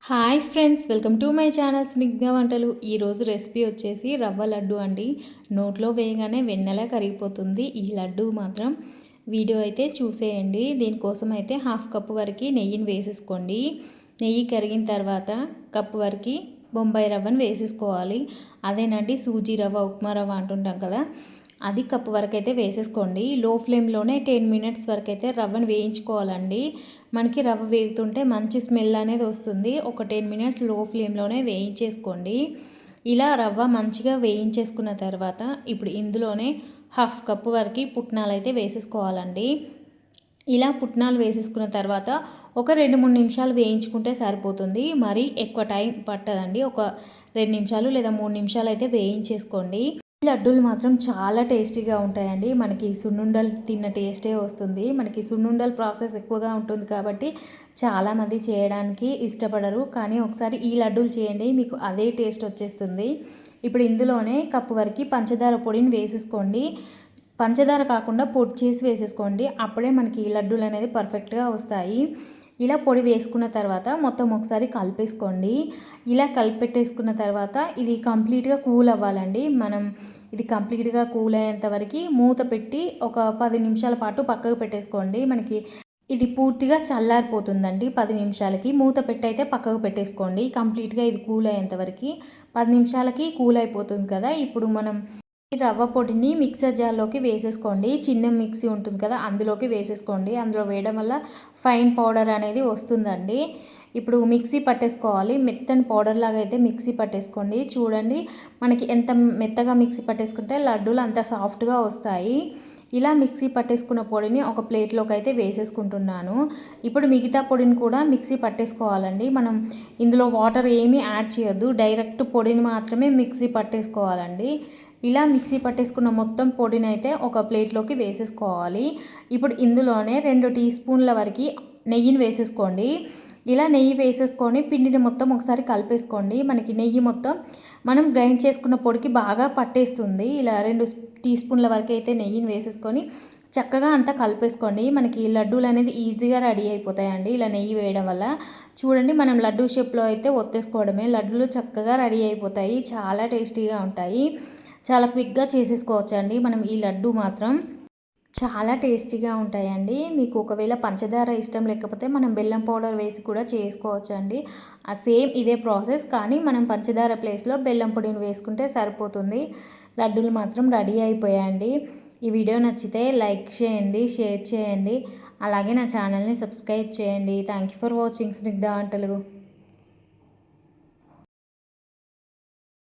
Hi friends, welcome to my channel Snigdha వంటలు. ఈరోజు recipe వచ్చేసి రవ్వ లడ్డు అండి. నోట్లో వేయగానే వెన్నెలా కరిగిపోతుంది ఈ లడ్డు మాత్రం. వీడియో అయితే చూసేయండి. దీనికోసం అయితే హాఫ్ కప్ వరకు నెయ్యిని వేసేసుకోండి. నెయ్యి కరిగిన తర్వాత కప్పు వరకు బొంబాయి రవ్వను వేసేసుకోవాలి. అదేనండి సూజీ రవ్వ, ఉప్మా రవ్వ అంటుంటాం కదా, అది కప్పు వరకు అయితే వేసేసుకోండి. లో ఫ్లేమ్లోనే 10 మినిట్స్ వరకు అయితే రవ్వను వేయించుకోవాలండి. మనకి రవ్వ వేగుతుంటే మంచి స్మెల్ అనేది వస్తుంది. ఒక 10 మినిట్స్ లో ఫ్లేమ్లోనే వేయించేసుకోండి. ఇలా రవ్వ మంచిగా వేయించేసుకున్న తర్వాత ఇప్పుడు ఇందులోనే హాఫ్ కప్పు వరకు పుట్నాలు అయితే వేసేసుకోవాలండి. ఇలా పుట్నాలు వేసేసుకున్న తర్వాత ఒక 2-3 నిమిషాలు వేయించుకుంటే సరిపోతుంది. మరీ ఎక్కువ టైం పట్టదండి. ఒక 2 నిమిషాలు లేదా 3 నిమిషాలు అయితే వేయించేసుకోండి. లడ్డూలు మాత్రం చాలా టేస్టీగా ఉంటాయండి. మనకి సున్నుండలు తిన్న టేస్టే వస్తుంది. మనకి సున్నుండల ప్రాసెస్ ఎక్కువగా ఉంటుంది కాబట్టి చాలామంది చేయడానికి ఇష్టపడరు. కానీ ఒకసారి ఈ లడ్డూలు చేయండి, మీకు అదే టేస్ట్ వచ్చేస్తుంది. ఇప్పుడు ఇందులోనే కప్పు వరకు పంచదార పొడిని వేసేసుకోండి. పంచదార కాకుండా పొడి చేసి వేసేసుకోండి. అప్పుడే మనకి లడ్డూలు అనేది పర్ఫెక్ట్గా వస్తాయి. ఇలా పొడి వేసుకున్న తర్వాత మొత్తం ఒకసారి కలిపేసుకోండి. ఇలా కలిపెట్టేసుకున్న తర్వాత ఇది కంప్లీట్గా కూల్ అవ్వాలండి. ఇది కంప్లీట్గా కూల్ అయ్యేంత వరకు మూత పెట్టి ఒక 10 నిమిషాల పాటు పక్కకు పెట్టేసుకోండి. మనకి ఇది పూర్తిగా చల్లారిపోతుందండి. 10 నిమిషాలకి మూత పెట్టి అయితే పక్కకు పెట్టేసుకోండి. కంప్లీట్గా ఇది కూల్ అయ్యేంత వరకు 10 నిమిషాలకి కూల్ అయిపోతుంది కదా. ఇప్పుడు మనం ఈ రవ్వ పొడిని మిక్సర్ జార్లోకి వేసేసుకోండి. చిన్న మిక్సీ ఉంటుంది కదా, అందులోకి వేసేసుకోండి. అందులో వేయడం వల్ల ఫైన్ పౌడర్ అనేది వస్తుందండి. ఇప్పుడు మిక్సీ పట్టేసుకోవాలి. మెత్తని పౌడర్ లాగా అయితే మిక్సీ పట్టేసుకోండి. చూడండి, మనకి ఎంత మెత్తగా మిక్సీ పట్టేసుకుంటే లడ్డూలు అంత సాఫ్ట్గా వస్తాయి. ఇలా మిక్సీ పట్టేసుకున్న పొడిని ఒక ప్లేట్లోకి అయితే వేసేసుకుంటున్నాను. ఇప్పుడు మిగతా పొడిని కూడా మిక్సీ పట్టేసుకోవాలండి. మనం ఇందులో వాటర్ ఏమీ యాడ్ చేయొద్దు, డైరెక్ట్ పొడిని మాత్రమే మిక్సీ పట్టేసుకోవాలండి. ఇలా మిక్సీ పట్టేసుకున్న మొత్తం పొడిని అయితే ఒక ప్లేట్లోకి వేసేసుకోవాలి. ఇప్పుడు ఇందులోనే 2 టీ స్పూన్ల వరకు నెయ్యిని వేసేసుకోండి. ఇలా నెయ్యి వేసేసుకొని పిండిని మొత్తం ఒకసారి కలిపేసుకోండి. మనకి నెయ్యి మొత్తం మనం గ్రైండ్ చేసుకున్న పొడికి బాగా పట్టేస్తుంది. ఇలా 2 టీ స్పూన్ల వరకు అయితే నెయ్యిని వేసేసుకొని చక్కగా అంతా కలిపేసుకోండి. మనకి లడ్డూలు అనేది ఈజీగా రెడీ అయిపోతాయండి ఇలా నెయ్యి వేయడం వల్ల. చూడండి, మనం లడ్డూ షేప్లో అయితే ఒత్తేసుకోవడమే. లడ్డూలు చక్కగా రెడీ అయిపోతాయి, చాలా టేస్టీగా ఉంటాయి. చాలా క్విక్గా చేసేసుకోవచ్చండి మనం ఈ లడ్డు మాత్రం. చాలా టేస్టీగా ఉంటాయండి. మీకు ఒకవేళ పంచదార ఇష్టం లేకపోతే మనం బెల్లం పౌడర్ వేసి కూడా చేసుకోవచ్చండి. సేమ్ ఇదే ప్రాసెస్, కానీ మనం పంచదార ప్లేస్లో బెల్లం పొడిని వేసుకుంటే సరిపోతుంది. లడ్డూలు మాత్రం రెడీ అయిపోయాయండి. ఈ వీడియో నచ్చితే లైక్ చేయండి, షేర్ చేయండి, అలాగే నా ఛానల్ని సబ్స్క్రైబ్ చేయండి. Thank you for watching Snigdha వంటలు.